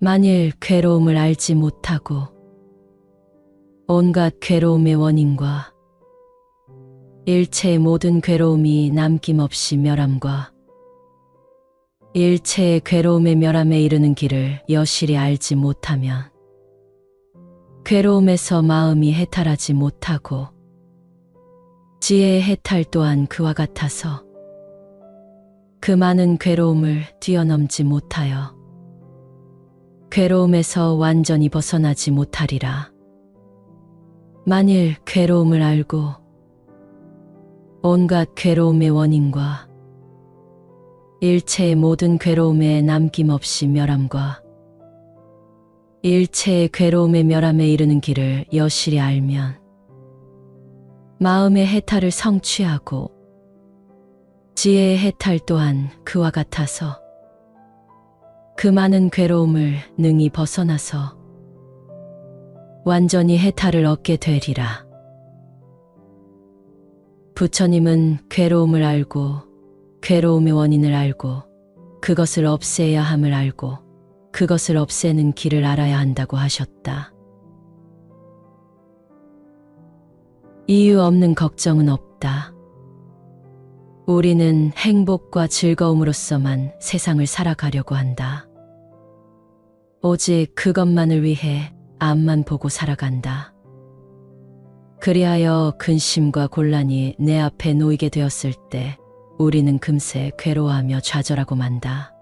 만일 괴로움을 알지 못하고 온갖 괴로움의 원인과 일체의 모든 괴로움이 남김없이 멸함과 일체의 괴로움의 멸함에 이르는 길을 여실히 알지 못하면 괴로움에서 마음이 해탈하지 못하고 지혜의 해탈 또한 그와 같아서 그 많은 괴로움을 뛰어넘지 못하여 괴로움에서 완전히 벗어나지 못하리라. 만일 괴로움을 알고 온갖 괴로움의 원인과 일체의 모든 괴로움의 남김없이 멸함과 일체의 괴로움의 멸함에 이르는 길을 여실히 알면 마음의 해탈을 성취하고 지혜의 해탈 또한 그와 같아서 그 많은 괴로움을 능히 벗어나서 완전히 해탈을 얻게 되리라. 부처님은 괴로움을 알고 괴로움의 원인을 알고 그것을 없애야 함을 알고 그것을 없애는 길을 알아야 한다고 하셨다. 이유 없는 걱정은 없다. 우리는 행복과 즐거움으로서만 세상을 살아가려고 한다. 오직 그것만을 위해 앞만 보고 살아간다. 그리하여 근심과 곤란이 내 앞에 놓이게 되었을 때 우리는 금세 괴로워하며 좌절하고 만다.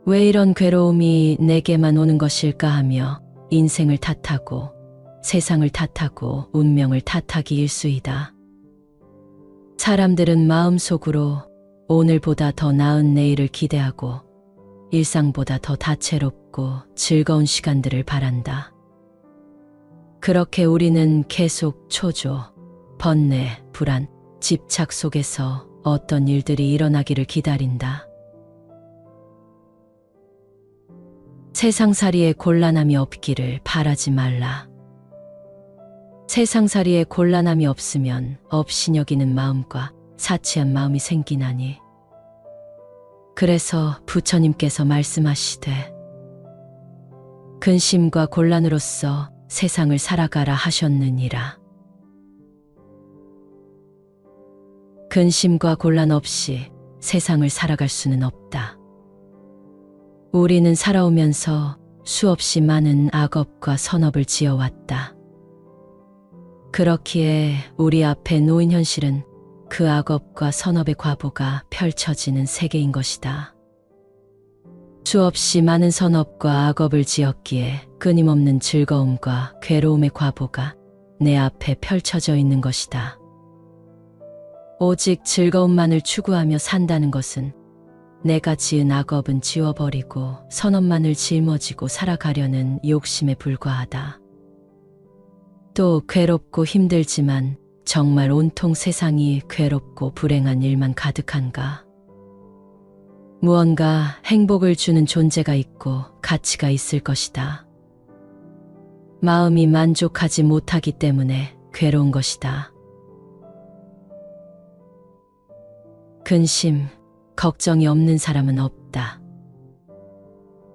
왜 이런 괴로움이 내게만 오는 것일까 하며 인생을 탓하고 세상을 탓하고 운명을 탓하기 일쑤이다. 사람들은 마음속으로 오늘보다 더 나은 내일을 기대하고 일상보다 더 다채롭고 즐거운 시간들을 바란다. 그렇게 우리는 계속 초조, 번뇌, 불안, 집착 속에서 어떤 일들이 일어나기를 기다린다. 세상살이에 곤란함이 없기를 바라지 말라. 세상살이에 곤란함이 없으면 없이 여기는 마음과 사치한 마음이 생기나니 그래서 부처님께서 말씀하시되 근심과 곤란으로써 세상을 살아가라 하셨느니라. 근심과 곤란 없이 세상을 살아갈 수는 없다. 우리는 살아오면서 수없이 많은 악업과 선업을 지어왔다. 그렇기에 우리 앞에 놓인 현실은 그 악업과 선업의 과보가 펼쳐지는 세계인 것이다. 수없이 많은 선업과 악업을 지었기에 끊임없는 즐거움과 괴로움의 과보가 내 앞에 펼쳐져 있는 것이다. 오직 즐거움만을 추구하며 산다는 것은 내가 지은 악업은 지워버리고 선업만을 짊어지고 살아가려는 욕심에 불과하다. 또 괴롭고 힘들지만 정말 온통 세상이 괴롭고 불행한 일만 가득한가? 무언가 행복을 주는 존재가 있고 가치가 있을 것이다. 마음이 만족하지 못하기 때문에 괴로운 것이다. 근심, 걱정이 없는 사람은 없다.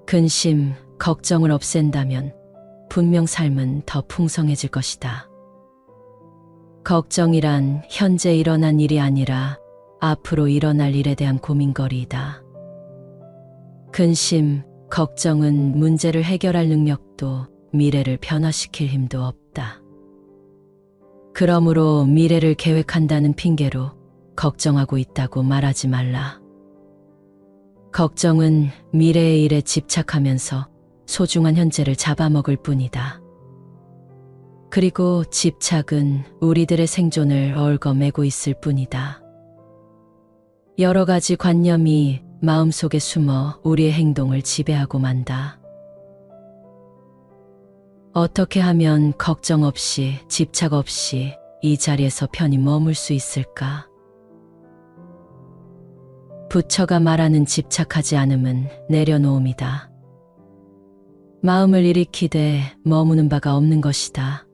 근심, 걱정을 없앤다면 분명 삶은 더 풍성해질 것이다. 걱정이란 현재 일어난 일이 아니라 앞으로 일어날 일에 대한 고민거리이다. 근심, 걱정은 문제를 해결할 능력도 미래를 변화시킬 힘도 없다. 그러므로 미래를 계획한다는 핑계로 걱정하고 있다고 말하지 말라. 걱정은 미래의 일에 집착하면서 소중한 현재를 잡아먹을 뿐이다. 그리고 집착은 우리들의 생존을 얽어매고 있을 뿐이다. 여러 가지 관념이 마음속에 숨어 우리의 행동을 지배하고 만다. 어떻게 하면 걱정 없이 집착 없이 이 자리에서 편히 머물 수 있을까? 부처가 말하는 집착하지 않음은 내려놓음이다. 마음을 일으키되 머무는 바가 없는 것이다.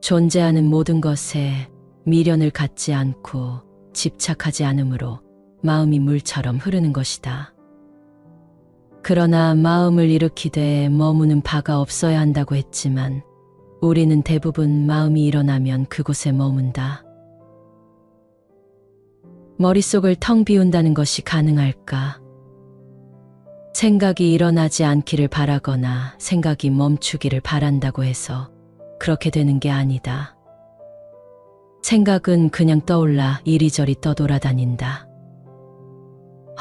존재하는 모든 것에 미련을 갖지 않고 집착하지 않으므로 마음이 물처럼 흐르는 것이다. 그러나 마음을 일으키되 머무는 바가 없어야 한다고 했지만 우리는 대부분 마음이 일어나면 그곳에 머문다. 머릿속을 텅 비운다는 것이 가능할까? 생각이 일어나지 않기를 바라거나 생각이 멈추기를 바란다고 해서 그렇게 되는 게 아니다. 생각은 그냥 떠올라 이리저리 떠돌아다닌다.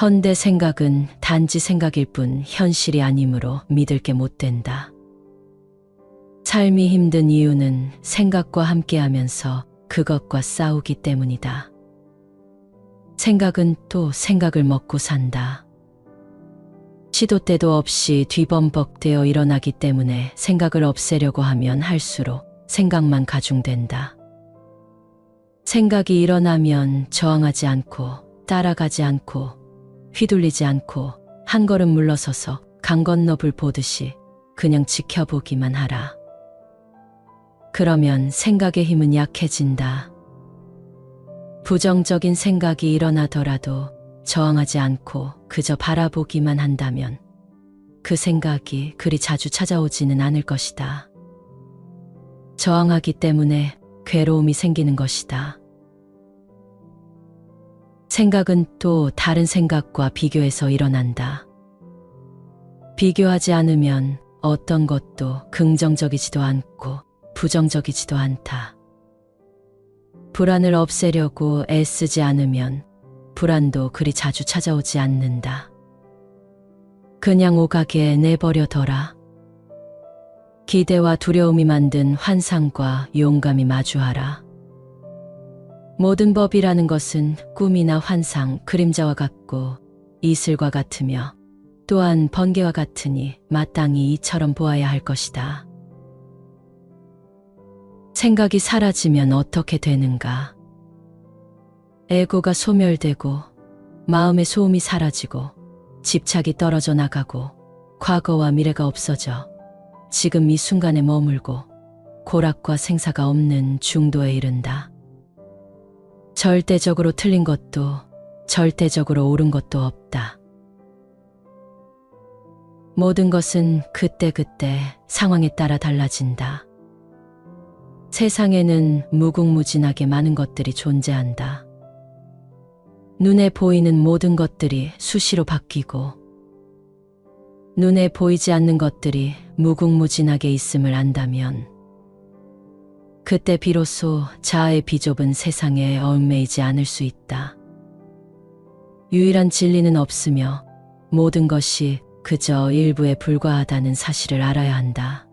헌데 생각은 단지 생각일 뿐 현실이 아니므로 믿을 게 못 된다. 삶이 힘든 이유는 생각과 함께하면서 그것과 싸우기 때문이다. 생각은 또 생각을 먹고 산다. 시도 때도 없이 뒤범벅되어 일어나기 때문에 생각을 없애려고 하면 할수록 생각만 가중된다. 생각이 일어나면 저항하지 않고 따라가지 않고 휘둘리지 않고 한 걸음 물러서서 강 건너 불 보듯이 그냥 지켜보기만 하라. 그러면 생각의 힘은 약해진다. 부정적인 생각이 일어나더라도 저항하지 않고 그저 바라보기만 한다면 그 생각이 그리 자주 찾아오지는 않을 것이다. 저항하기 때문에 괴로움이 생기는 것이다. 생각은 또 다른 생각과 비교해서 일어난다. 비교하지 않으면 어떤 것도 긍정적이지도 않고 부정적이지도 않다. 불안을 없애려고 애쓰지 않으면 불안도 그리 자주 찾아오지 않는다. 그냥 오가게 내버려둬라. 기대와 두려움이 만든 환상과 용감히 마주하라. 모든 법이라는 것은 꿈이나 환상, 그림자와 같고 이슬과 같으며 또한 번개와 같으니 마땅히 이처럼 보아야 할 것이다. 생각이 사라지면 어떻게 되는가? 에고가 소멸되고 마음의 소음이 사라지고 집착이 떨어져 나가고 과거와 미래가 없어져 지금 이 순간에 머물고 고락과 생사가 없는 중도에 이른다. 절대적으로 틀린 것도 절대적으로 옳은 것도 없다. 모든 것은 그때그때 상황에 따라 달라진다. 세상에는 무궁무진하게 많은 것들이 존재한다. 눈에 보이는 모든 것들이 수시로 바뀌고 눈에 보이지 않는 것들이 무궁무진하게 있음을 안다면 그때 비로소 자아의 비좁은 세상에 얽매이지 않을 수 있다. 유일한 진리는 없으며 모든 것이 그저 일부에 불과하다는 사실을 알아야 한다.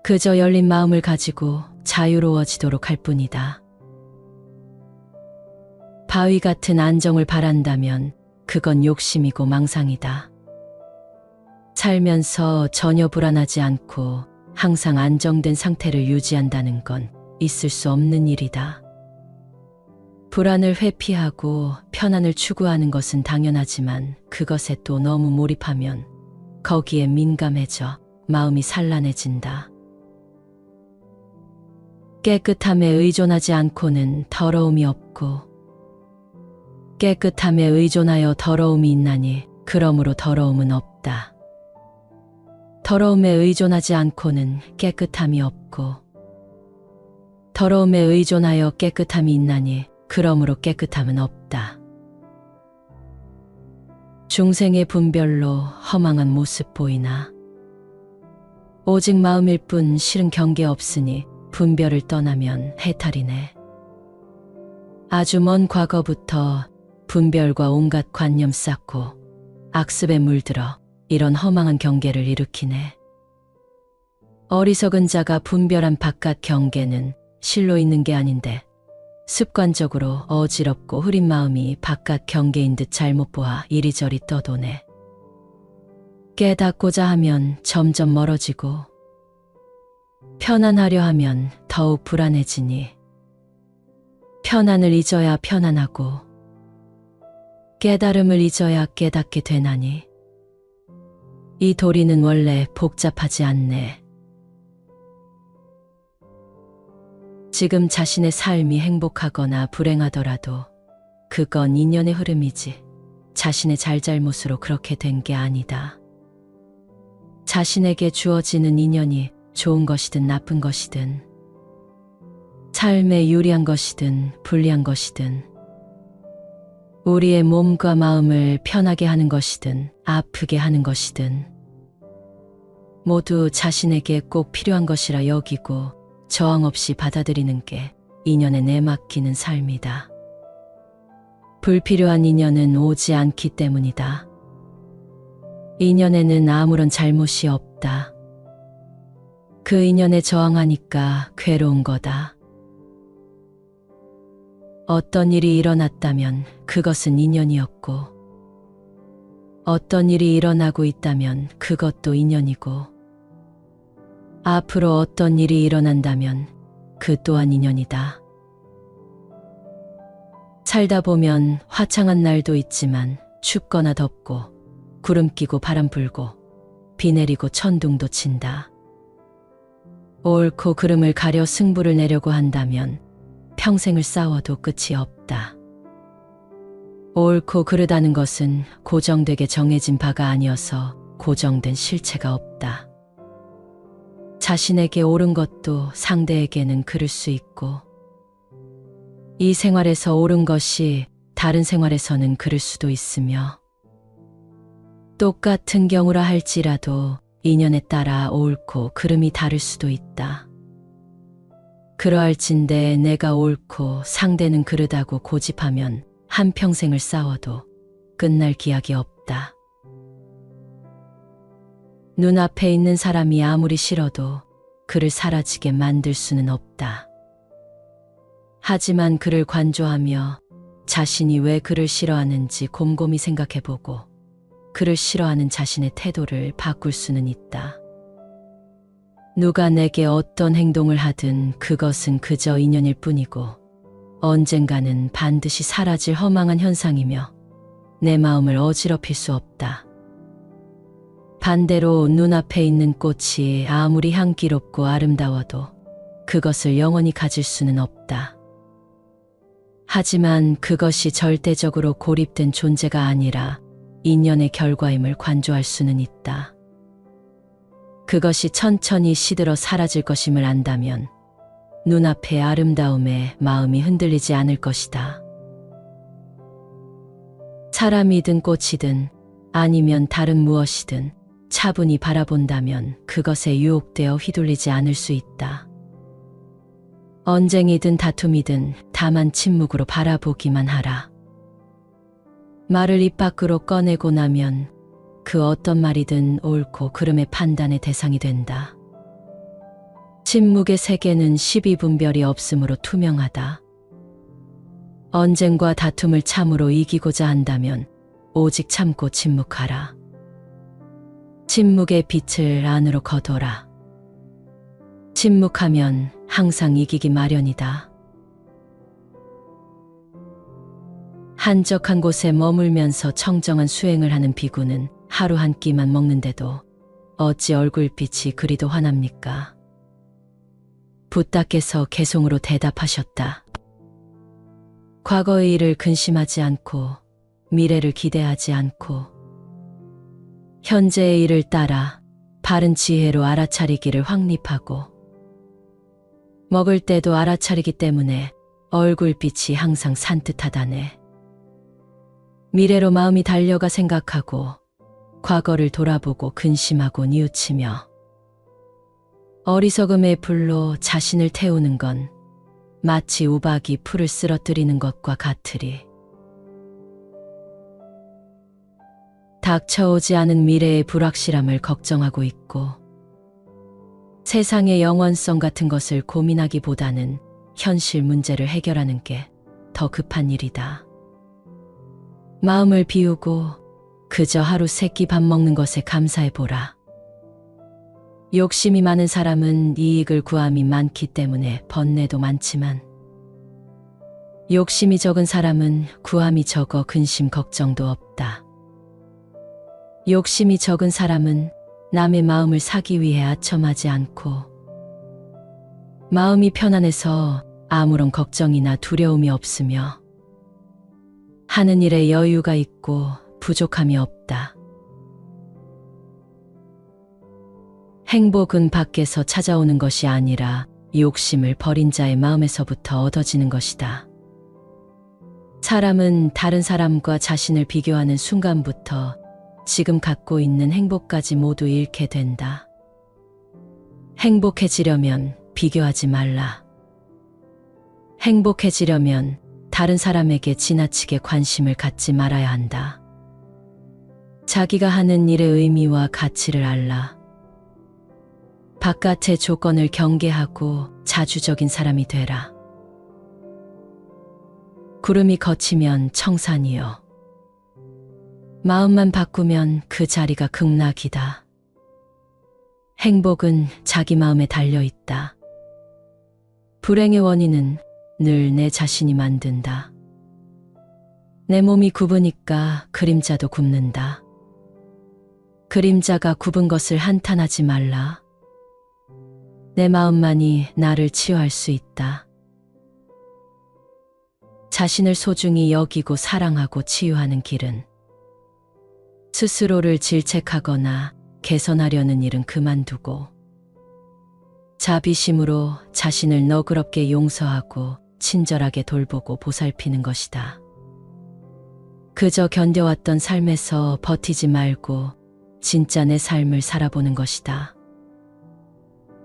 그저 열린 마음을 가지고 자유로워지도록 할 뿐이다. 바위 같은 안정을 바란다면 그건 욕심이고 망상이다. 살면서 전혀 불안하지 않고 항상 안정된 상태를 유지한다는 건 있을 수 없는 일이다. 불안을 회피하고 편안을 추구하는 것은 당연하지만 그것에 또 너무 몰입하면 거기에 민감해져 마음이 산란해진다. 깨끗함에 의존하지 않고는 더러움이 없고 깨끗함에 의존하여 더러움이 있나니 그러므로 더러움은 없다. 더러움에 의존하지 않고는 깨끗함이 없고 더러움에 의존하여 깨끗함이 있나니 그러므로 깨끗함은 없다. 중생의 분별로 허망한 모습 보이나 오직 마음일 뿐 실은 경계 없으니 분별을 떠나면 해탈이네. 아주 먼 과거부터 분별과 온갖 관념 쌓고 악습에 물들어 이런 허망한 경계를 일으키네. 어리석은 자가 분별한 바깥 경계는 실로 있는 게 아닌데 습관적으로 어지럽고 흐린 마음이 바깥 경계인 듯 잘못 보아 이리저리 떠도네. 깨닫고자 하면 점점 멀어지고 편안하려 하면 더욱 불안해지니 편안을 잊어야 편안하고 깨달음을 잊어야 깨닫게 되나니 이 도리는 원래 복잡하지 않네. 지금 자신의 삶이 행복하거나 불행하더라도 그건 인연의 흐름이지 자신의 잘잘못으로 그렇게 된 게 아니다. 자신에게 주어지는 인연이 좋은 것이든 나쁜 것이든 삶에 유리한 것이든 불리한 것이든 우리의 몸과 마음을 편하게 하는 것이든 아프게 하는 것이든 모두 자신에게 꼭 필요한 것이라 여기고 저항 없이 받아들이는 게 인연에 내맡기는 삶이다. 불필요한 인연은 오지 않기 때문이다. 인연에는 아무런 잘못이 없다. 그 인연에 저항하니까 괴로운 거다. 어떤 일이 일어났다면 그것은 인연이었고, 어떤 일이 일어나고 있다면 그것도 인연이고, 앞으로 어떤 일이 일어난다면 그 또한 인연이다. 살다 보면 화창한 날도 있지만 춥거나 덥고 구름 끼고 바람 불고 비 내리고 천둥도 친다. 옳고 그름을 가려 승부를 내려고 한다면 평생을 싸워도 끝이 없다. 옳고 그르다는 것은 고정되게 정해진 바가 아니어서 고정된 실체가 없다. 자신에게 옳은 것도 상대에게는 그를 수 있고, 이 생활에서 옳은 것이 다른 생활에서는 그를 수도 있으며, 똑같은 경우라 할지라도 인연에 따라 옳고 그름이 다를 수도 있다. 그러할진대 내가 옳고 상대는 그르다고 고집하면 한평생을 싸워도 끝날 기약이 없다. 눈앞에 있는 사람이 아무리 싫어도 그를 사라지게 만들 수는 없다. 하지만 그를 관조하며 자신이 왜 그를 싫어하는지 곰곰이 생각해보고 그를 싫어하는 자신의 태도를 바꿀 수는 있다. 누가 내게 어떤 행동을 하든 그것은 그저 인연일 뿐이고 언젠가는 반드시 사라질 허망한 현상이며 내 마음을 어지럽힐 수 없다. 반대로 눈앞에 있는 꽃이 아무리 향기롭고 아름다워도 그것을 영원히 가질 수는 없다. 하지만 그것이 절대적으로 고립된 존재가 아니라 인연의 결과임을 관조할 수는 있다. 그것이 천천히 시들어 사라질 것임을 안다면 눈앞의 아름다움에 마음이 흔들리지 않을 것이다. 사람이든 꽃이든 아니면 다른 무엇이든 차분히 바라본다면 그것에 유혹되어 휘둘리지 않을 수 있다. 언쟁이든 다툼이든 다만 침묵으로 바라보기만 하라. 말을 입 밖으로 꺼내고 나면 그 어떤 말이든 옳고 그름의 판단의 대상이 된다. 침묵의 세계는 시비분별이 없으므로 투명하다. 언쟁과 다툼을 참으로 이기고자 한다면 오직 참고 침묵하라. 침묵의 빛을 안으로 거둬라. 침묵하면 항상 이기기 마련이다. 한적한 곳에 머물면서 청정한 수행을 하는 비구는 하루 한 끼만 먹는데도 어찌 얼굴빛이 그리도 환합니까? 부따께서 개송으로 대답하셨다. 과거의 일을 근심하지 않고 미래를 기대하지 않고 현재의 일을 따라 바른 지혜로 알아차리기를 확립하고 먹을 때도 알아차리기 때문에 얼굴빛이 항상 산뜻하다네. 미래로 마음이 달려가 생각하고 과거를 돌아보고 근심하고 뉘우치며 어리석음의 불로 자신을 태우는 건 마치 우박이 풀을 쓰러뜨리는 것과 같으리. 닥쳐오지 않은 미래의 불확실함을 걱정하고 있고 세상의 영원성 같은 것을 고민하기보다는 현실 문제를 해결하는 게 더 급한 일이다. 마음을 비우고 그저 하루 세 끼 밥 먹는 것에 감사해보라. 욕심이 많은 사람은 이익을 구함이 많기 때문에 번뇌도 많지만 욕심이 적은 사람은 구함이 적어 근심 걱정도 없다. 욕심이 적은 사람은 남의 마음을 사기 위해 아첨하지 않고 마음이 편안해서 아무런 걱정이나 두려움이 없으며 하는 일에 여유가 있고 부족함이 없다. 행복은 밖에서 찾아오는 것이 아니라 욕심을 버린 자의 마음에서부터 얻어지는 것이다. 사람은 다른 사람과 자신을 비교하는 순간부터 지금 갖고 있는 행복까지 모두 잃게 된다. 행복해지려면 비교하지 말라. 행복해지려면 다른 사람에게 지나치게 관심을 갖지 말아야 한다. 자기가 하는 일의 의미와 가치를 알라. 바깥의 조건을 경계하고 자주적인 사람이 되라. 구름이 걷히면 청산이요. 마음만 바꾸면 그 자리가 극락이다. 행복은 자기 마음에 달려 있다. 불행의 원인은 늘 내 자신이 만든다. 내 몸이 굽으니까 그림자도 굽는다. 그림자가 굽은 것을 한탄하지 말라. 내 마음만이 나를 치유할 수 있다. 자신을 소중히 여기고 사랑하고 치유하는 길은 스스로를 질책하거나 개선하려는 일은 그만두고 자비심으로 자신을 너그럽게 용서하고 친절하게 돌보고 보살피는 것이다. 그저 견뎌왔던 삶에서 버티지 말고 진짜 내 삶을 살아보는 것이다.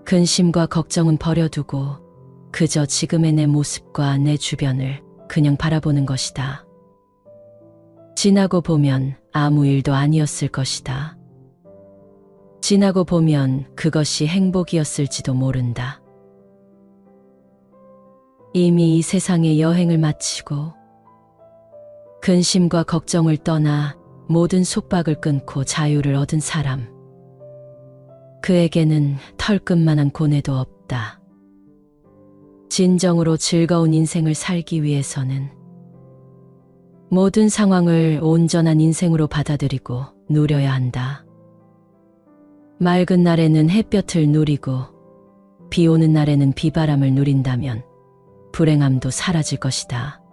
근심과 걱정은 버려두고 그저 지금의 내 모습과 내 주변을 그냥 바라보는 것이다. 지나고 보면 아무 일도 아니었을 것이다. 지나고 보면 그것이 행복이었을지도 모른다. 이미 이 세상의 여행을 마치고 근심과 걱정을 떠나 모든 속박을 끊고 자유를 얻은 사람. 그에게는 털끝만한 고뇌도 없다. 진정으로 즐거운 인생을 살기 위해서는 모든 상황을 온전한 인생으로 받아들이고 누려야 한다. 맑은 날에는 햇볕을 누리고 비 오는 날에는 비바람을 누린다면 불행함도 사라질 것이다.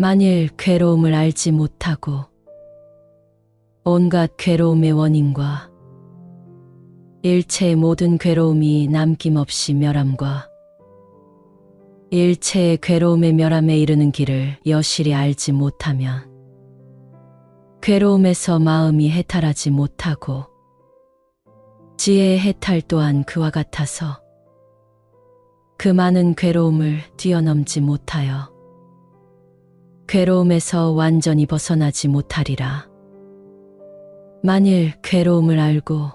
만일 괴로움을 알지 못하고 온갖 괴로움의 원인과 일체의 모든 괴로움이 남김없이 멸함과 일체의 괴로움의 멸함에 이르는 길을 여실히 알지 못하면 괴로움에서 마음이 해탈하지 못하고 지혜의 해탈 또한 그와 같아서 그 많은 괴로움을 뛰어넘지 못하여 괴로움에서 완전히 벗어나지 못하리라. 만일 괴로움을 알고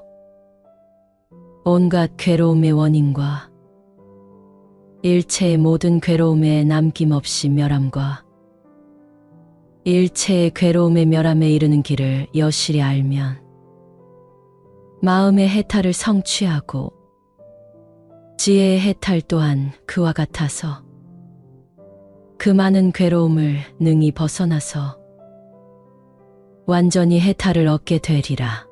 온갖 괴로움의 원인과 일체의 모든 괴로움의 남김없이 멸함과 일체의 괴로움의 멸함에 이르는 길을 여실히 알면 마음의 해탈을 성취하고 지혜의 해탈 또한 그와 같아서 그 많은 괴로움을 능히 벗어나서 완전히 해탈을 얻게 되리라.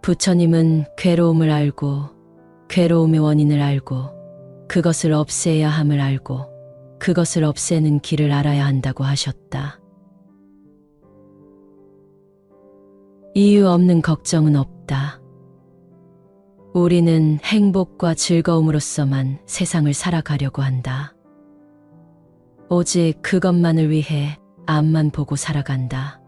부처님은 괴로움을 알고 괴로움의 원인을 알고 그것을 없애야 함을 알고 그것을 없애는 길을 알아야 한다고 하셨다. 이유 없는 걱정은 없다. 우리는 행복과 즐거움으로서만 세상을 살아가려고 한다. 오직 그것만을 위해 앞만 보고 살아간다.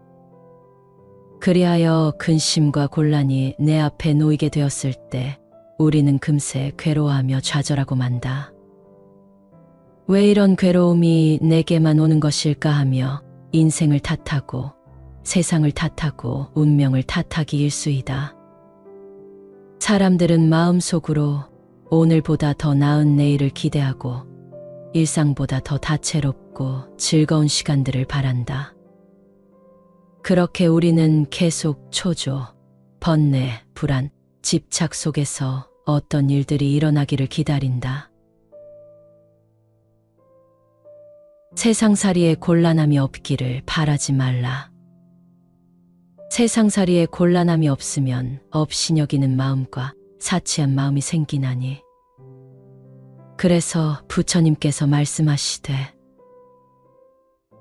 그리하여 근심과 곤란이 내 앞에 놓이게 되었을 때 우리는 금세 괴로워하며 좌절하고 만다. 왜 이런 괴로움이 내게만 오는 것일까 하며 인생을 탓하고 세상을 탓하고 운명을 탓하기 일쑤이다. 사람들은 마음속으로 오늘보다 더 나은 내일을 기대하고 일상보다 더 다채롭고 즐거운 시간들을 바란다. 그렇게 우리는 계속 초조, 번뇌, 불안, 집착 속에서 어떤 일들이 일어나기를 기다린다. 세상살이에 곤란함이 없기를 바라지 말라. 세상살이에 곤란함이 없으면 업신여기는 마음과 사치한 마음이 생기나니. 그래서 부처님께서 말씀하시되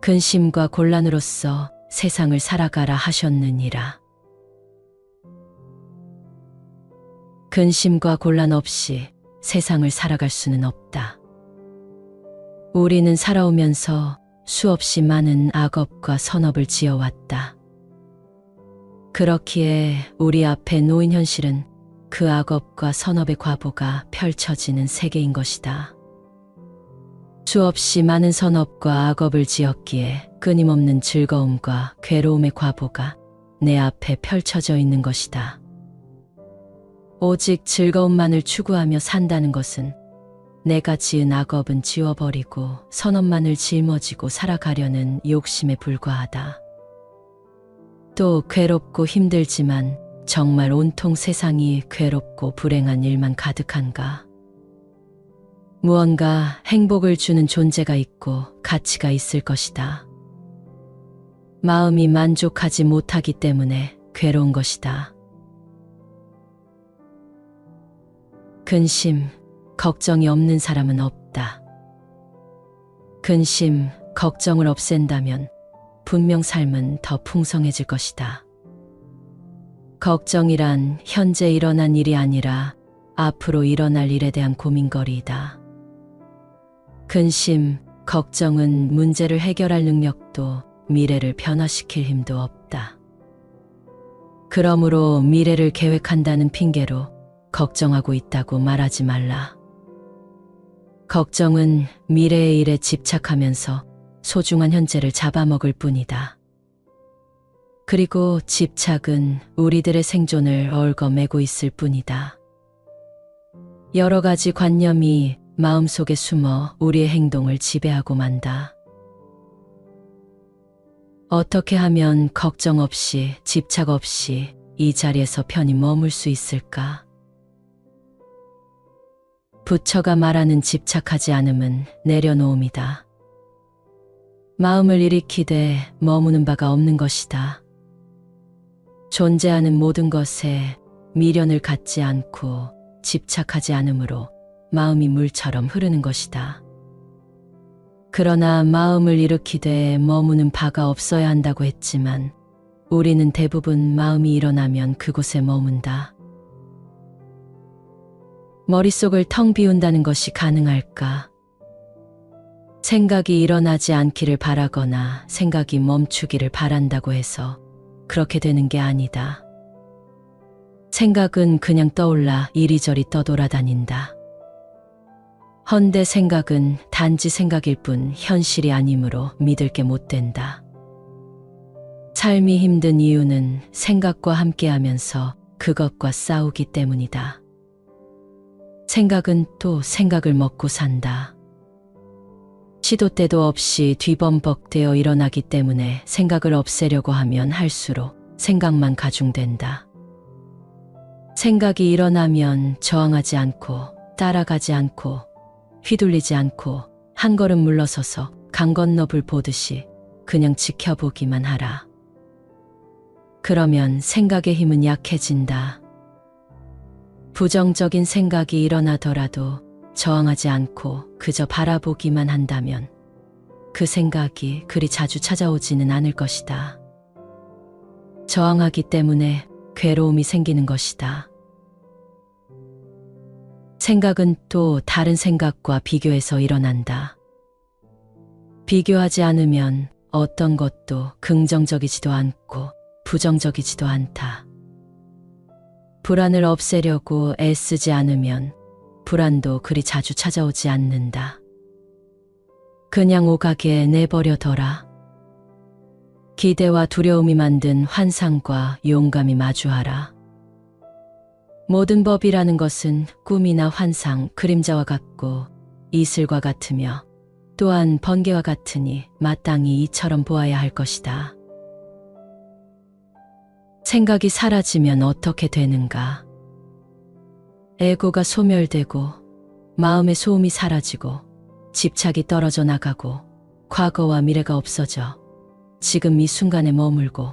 근심과 곤란으로써 세상을 살아가라 하셨느니라. 근심과 곤란 없이 세상을 살아갈 수는 없다. 우리는 살아오면서 수없이 많은 악업과 선업을 지어왔다. 그렇기에 우리 앞에 놓인 현실은 그 악업과 선업의 과보가 펼쳐지는 세계인 것이다. 수없이 많은 선업과 악업을 지었기에 끊임없는 즐거움과 괴로움의 과보가 내 앞에 펼쳐져 있는 것이다. 오직 즐거움만을 추구하며 산다는 것은 내가 지은 악업은 지워버리고 선업만을 짊어지고 살아가려는 욕심에 불과하다. 또 괴롭고 힘들지만 정말 온통 세상이 괴롭고 불행한 일만 가득한가? 무언가 행복을 주는 존재가 있고 가치가 있을 것이다. 마음이 만족하지 못하기 때문에 괴로운 것이다. 근심, 걱정이 없는 사람은 없다. 근심, 걱정을 없앤다면 분명 삶은 더 풍성해질 것이다. 걱정이란 현재 일어난 일이 아니라 앞으로 일어날 일에 대한 고민거리이다. 근심, 걱정은 문제를 해결할 능력도 미래를 변화시킬 힘도 없다. 그러므로 미래를 계획한다는 핑계로 걱정하고 있다고 말하지 말라. 걱정은 미래의 일에 집착하면서 소중한 현재를 잡아먹을 뿐이다. 그리고 집착은 우리들의 생존을 얽어매고 있을 뿐이다. 여러 가지 관념이 마음속에 숨어 우리의 행동을 지배하고 만다. 어떻게 하면 걱정 없이 집착 없이 이 자리에서 편히 머물 수 있을까? 부처가 말하는 집착하지 않음은 내려놓음이다. 마음을 일으키되 머무는 바가 없는 것이다. 존재하는 모든 것에 미련을 갖지 않고 집착하지 않으므로 마음이 물처럼 흐르는 것이다. 그러나 마음을 일으키되 머무는 바가 없어야 한다고 했지만 우리는 대부분 마음이 일어나면 그곳에 머문다. 머릿속을 텅 비운다는 것이 가능할까? 생각이 일어나지 않기를 바라거나 생각이 멈추기를 바란다고 해서 그렇게 되는 게 아니다. 생각은 그냥 떠올라 이리저리 떠돌아다닌다. 헌데 생각은 단지 생각일 뿐 현실이 아니므로 믿을 게 못 된다. 삶이 힘든 이유는 생각과 함께하면서 그것과 싸우기 때문이다. 생각은 또 생각을 먹고 산다. 시도 때도 없이 뒤범벅되어 일어나기 때문에 생각을 없애려고 하면 할수록 생각만 가중된다. 생각이 일어나면 저항하지 않고 따라가지 않고 휘둘리지 않고 한 걸음 물러서서 강 건너 불 보듯이 그냥 지켜보기만 하라. 그러면 생각의 힘은 약해진다. 부정적인 생각이 일어나더라도 저항하지 않고 그저 바라보기만 한다면 그 생각이 그리 자주 찾아오지는 않을 것이다. 저항하기 때문에 괴로움이 생기는 것이다. 생각은 또 다른 생각과 비교해서 일어난다. 비교하지 않으면 어떤 것도 긍정적이지도 않고 부정적이지도 않다. 불안을 없애려고 애쓰지 않으면 불안도 그리 자주 찾아오지 않는다. 그냥 오가게 내버려둬라. 기대와 두려움이 만든 환상과 용감히 마주하라. 모든 법이라는 것은 꿈이나 환상, 그림자와 같고 이슬과 같으며 또한 번개와 같으니 마땅히 이처럼 보아야 할 것이다. 생각이 사라지면 어떻게 되는가? 에고가 소멸되고 마음의 소음이 사라지고 집착이 떨어져 나가고 과거와 미래가 없어져 지금 이 순간에 머물고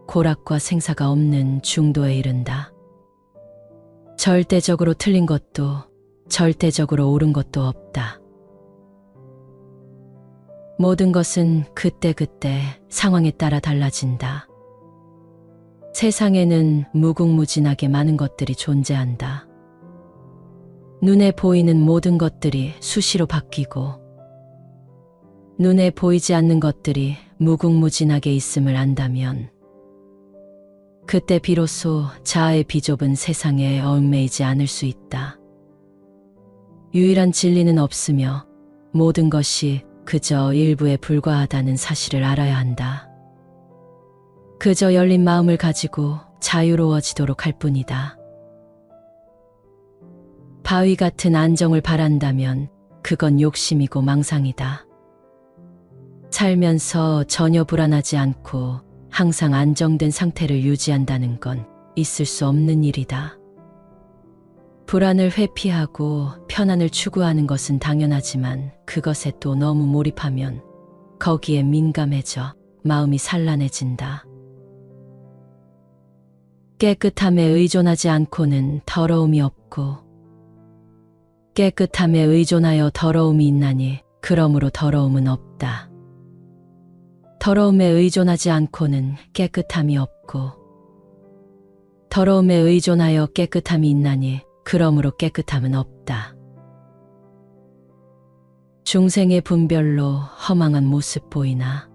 고락과 생사가 없는 중도에 이른다. 절대적으로 틀린 것도 절대적으로 옳은 것도 없다. 모든 것은 그때그때 상황에 따라 달라진다. 세상에는 무궁무진하게 많은 것들이 존재한다. 눈에 보이는 모든 것들이 수시로 바뀌고 눈에 보이지 않는 것들이 무궁무진하게 있음을 안다면 그때 비로소 자아의 비좁은 세상에 얽매이지 않을 수 있다. 유일한 진리는 없으며 모든 것이 그저 일부에 불과하다는 사실을 알아야 한다. 그저 열린 마음을 가지고 자유로워지도록 할 뿐이다. 바위 같은 안정을 바란다면 그건 욕심이고 망상이다. 살면서 전혀 불안하지 않고 항상 안정된 상태를 유지한다는 건 있을 수 없는 일이다. 불안을 회피하고 편안을 추구하는 것은 당연하지만 그것에 또 너무 몰입하면 거기에 민감해져 마음이 산란해진다. 깨끗함에 의존하지 않고는 더러움이 없고 깨끗함에 의존하여 더러움이 있나니 그러므로 더러움은 없다. 더러움에 의존하지 않고는 깨끗함이 없고 더러움에 의존하여 깨끗함이 있나니 그러므로 깨끗함은 없다. 중생의 분별로 허망한 모습 보이나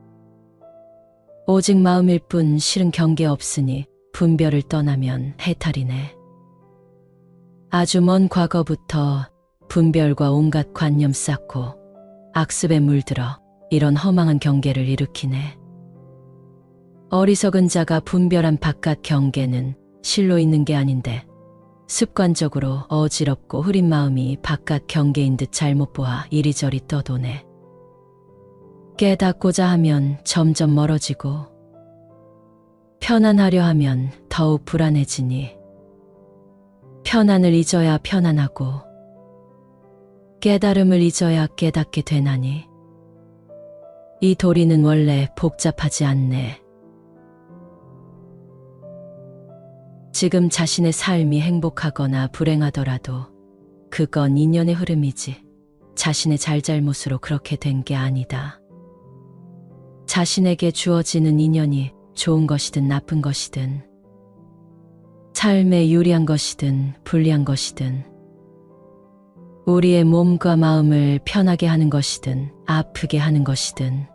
오직 마음일 뿐 실은 경계 없으니 분별을 떠나면 해탈이네. 아주 먼 과거부터 분별과 온갖 관념 쌓고 악습에 물들어 이런 허망한 경계를 일으키네. 어리석은 자가 분별한 바깥 경계는 실로 있는 게 아닌데 습관적으로 어지럽고 흐린 마음이 바깥 경계인 듯 잘못 보아 이리저리 떠도네. 깨닫고자 하면 점점 멀어지고 편안하려 하면 더욱 불안해지니 편안을 잊어야 편안하고 깨달음을 잊어야 깨닫게 되나니 이 도리는 원래 복잡하지 않네. 지금 자신의 삶이 행복하거나 불행하더라도 그건 인연의 흐름이지 자신의 잘잘못으로 그렇게 된 게 아니다. 자신에게 주어지는 인연이 좋은 것이든 나쁜 것이든 삶에 유리한 것이든 불리한 것이든 우리의 몸과 마음을 편하게 하는 것이든 아프게 하는 것이든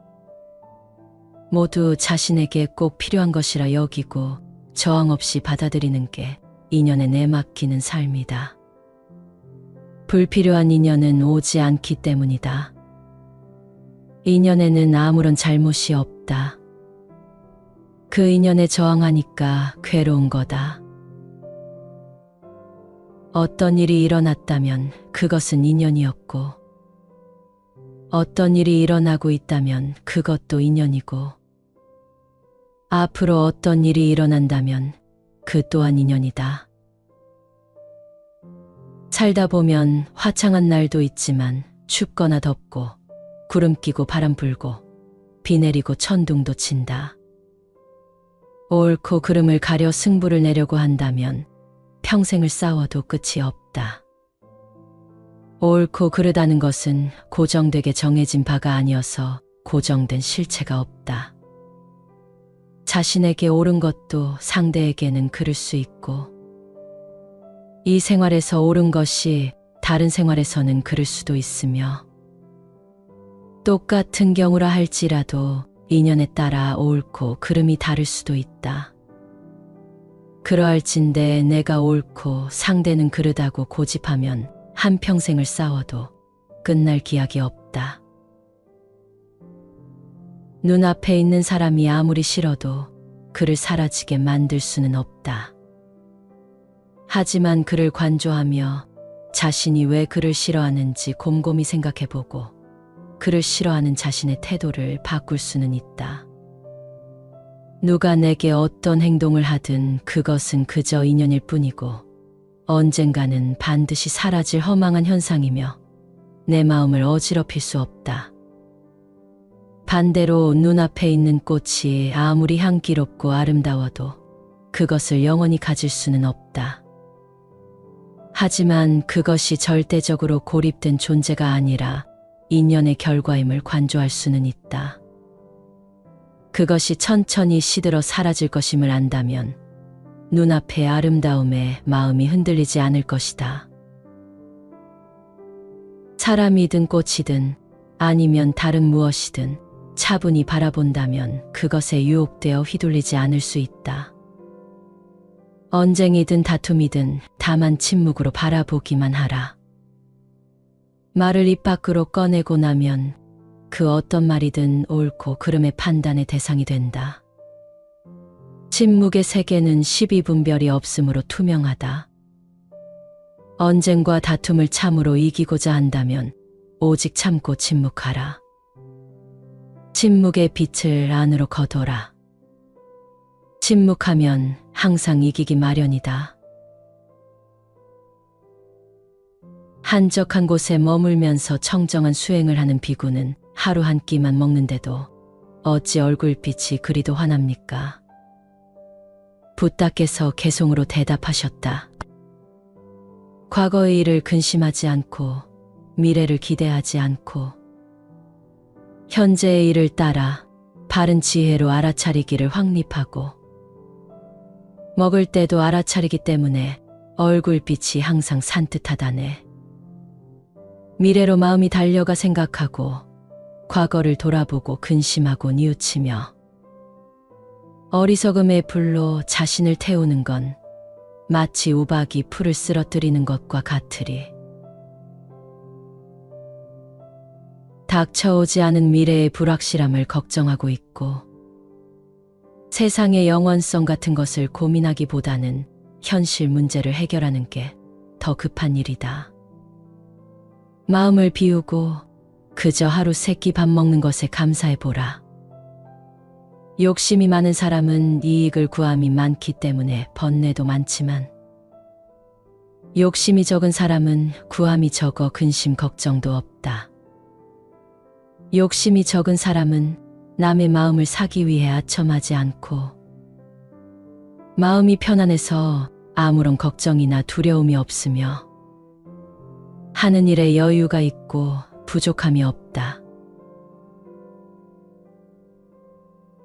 모두 자신에게 꼭 필요한 것이라 여기고 저항 없이 받아들이는 게 인연에 내맡기는 삶이다. 불필요한 인연은 오지 않기 때문이다. 인연에는 아무런 잘못이 없다. 그 인연에 저항하니까 괴로운 거다. 어떤 일이 일어났다면 그것은 인연이었고 어떤 일이 일어나고 있다면 그것도 인연이고 앞으로 어떤 일이 일어난다면 그 또한 인연이다. 살다 보면 화창한 날도 있지만 춥거나 덥고 구름 끼고 바람 불고 비 내리고 천둥도 친다. 옳고 그름을 가려 승부를 내려고 한다면 평생을 싸워도 끝이 없다. 옳고 그르다는 것은 고정되게 정해진 바가 아니어서 고정된 실체가 없다. 자신에게 옳은 것도 상대에게는 그를 수 있고 이 생활에서 옳은 것이 다른 생활에서는 그를 수도 있으며 똑같은 경우라 할지라도 인연에 따라 옳고 그름이 다를 수도 있다. 그러할진대 내가 옳고 상대는 그르다고 고집하면 한평생을 싸워도 끝날 기약이 없다. 눈앞에 있는 사람이 아무리 싫어도 그를 사라지게 만들 수는 없다. 하지만 그를 관조하며 자신이 왜 그를 싫어하는지 곰곰이 생각해보고 그를 싫어하는 자신의 태도를 바꿀 수는 있다. 누가 내게 어떤 행동을 하든 그것은 그저 인연일 뿐이고 언젠가는 반드시 사라질 허망한 현상이며 내 마음을 어지럽힐 수 없다. 반대로 눈앞에 있는 꽃이 아무리 향기롭고 아름다워도 그것을 영원히 가질 수는 없다. 하지만 그것이 절대적으로 고립된 존재가 아니라 인연의 결과임을 관조할 수는 있다. 그것이 천천히 시들어 사라질 것임을 안다면 눈앞의 아름다움에 마음이 흔들리지 않을 것이다. 사람이든 꽃이든 아니면 다른 무엇이든 차분히 바라본다면 그것에 유혹되어 휘둘리지 않을 수 있다. 언쟁이든 다툼이든 다만 침묵으로 바라보기만 하라. 말을 입 밖으로 꺼내고 나면 그 어떤 말이든 옳고 그름의 판단의 대상이 된다. 침묵의 세계는 시비분별이 없으므로 투명하다. 언쟁과 다툼을 참으로 이기고자 한다면 오직 참고 침묵하라. 침묵의 빛을 안으로 거둬라. 침묵하면 항상 이기기 마련이다. 한적한 곳에 머물면서 청정한 수행을 하는 비구는 하루 한 끼만 먹는데도 어찌 얼굴빛이 그리도 환합니까? 부따께서 개송으로 대답하셨다. 과거의 일을 근심하지 않고 미래를 기대하지 않고 현재의 일을 따라 바른 지혜로 알아차리기를 확립하고 먹을 때도 알아차리기 때문에 얼굴빛이 항상 산뜻하다네. 미래로 마음이 달려가 생각하고 과거를 돌아보고 근심하고 뉘우치며 어리석음의 불로 자신을 태우는 건 마치 우박이 풀을 쓰러뜨리는 것과 같으리. 닥쳐오지 않은 미래의 불확실함을 걱정하고 있고 세상의 영원성 같은 것을 고민하기보다는 현실 문제를 해결하는 게 더 급한 일이다. 마음을 비우고 그저 하루 세 끼 밥 먹는 것에 감사해보라. 욕심이 많은 사람은 이익을 구함이 많기 때문에 번뇌도 많지만 욕심이 적은 사람은 구함이 적어 근심 걱정도 없다. 욕심이 적은 사람은 남의 마음을 사기 위해 아첨하지 않고 마음이 편안해서 아무런 걱정이나 두려움이 없으며 하는 일에 여유가 있고 부족함이 없다.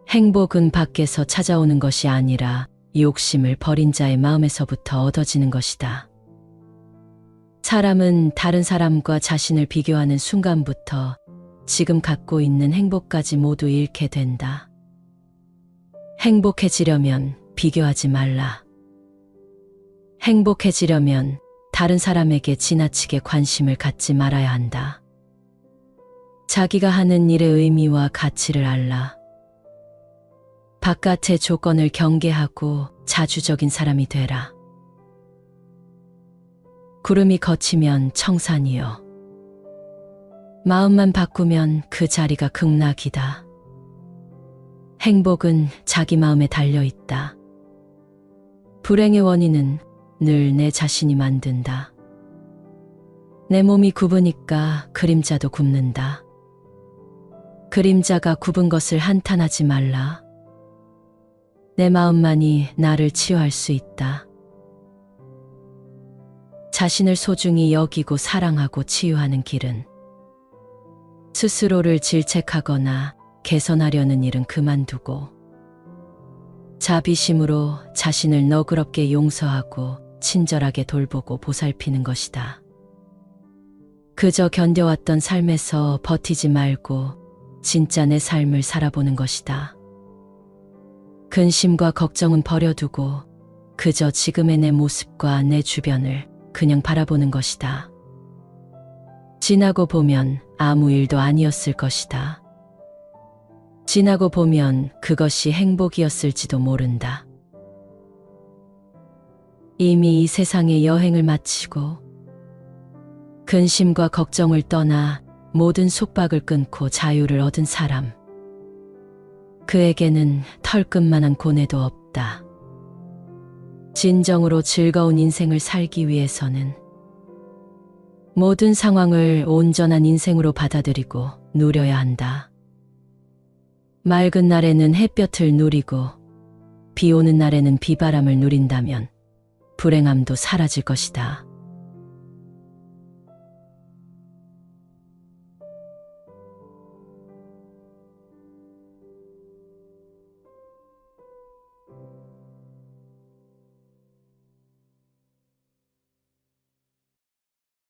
행복은 밖에서 찾아오는 것이 아니라 욕심을 버린 자의 마음에서부터 얻어지는 것이다. 사람은 다른 사람과 자신을 비교하는 순간부터 지금 갖고 있는 행복까지 모두 잃게 된다. 행복해지려면 비교하지 말라. 행복해지려면 다른 사람에게 지나치게 관심을 갖지 말아야 한다. 자기가 하는 일의 의미와 가치를 알라. 바깥의 조건을 경계하고 자주적인 사람이 되라. 구름이 걷히면 청산이요. 마음만 바꾸면 그 자리가 극락이다. 행복은 자기 마음에 달려있다. 불행의 원인은 늘 내 자신이 만든다. 내 몸이 굽으니까 그림자도 굽는다. 그림자가 굽은 것을 한탄하지 말라. 내 마음만이 나를 치유할 수 있다. 자신을 소중히 여기고 사랑하고 치유하는 길은 스스로를 질책하거나 개선하려는 일은 그만두고 자비심으로 자신을 너그럽게 용서하고 친절하게 돌보고 보살피는 것이다. 그저 견뎌왔던 삶에서 버티지 말고 진짜 내 삶을 살아보는 것이다. 근심과 걱정은 버려두고 그저 지금의 내 모습과 내 주변을 그냥 바라보는 것이다. 지나고 보면 아무 일도 아니었을 것이다. 지나고 보면 그것이 행복이었을지도 모른다. 이미 이 세상의 여행을 마치고 근심과 걱정을 떠나 모든 속박을 끊고 자유를 얻은 사람. 그에게는 털끝만한 고뇌도 없다. 진정으로 즐거운 인생을 살기 위해서는 모든 상황을 온전한 인생으로 받아들이고 누려야 한다. 맑은 날에는 햇볕을 누리고 비 오는 날에는 비바람을 누린다면 불행함도 사라질 것이다.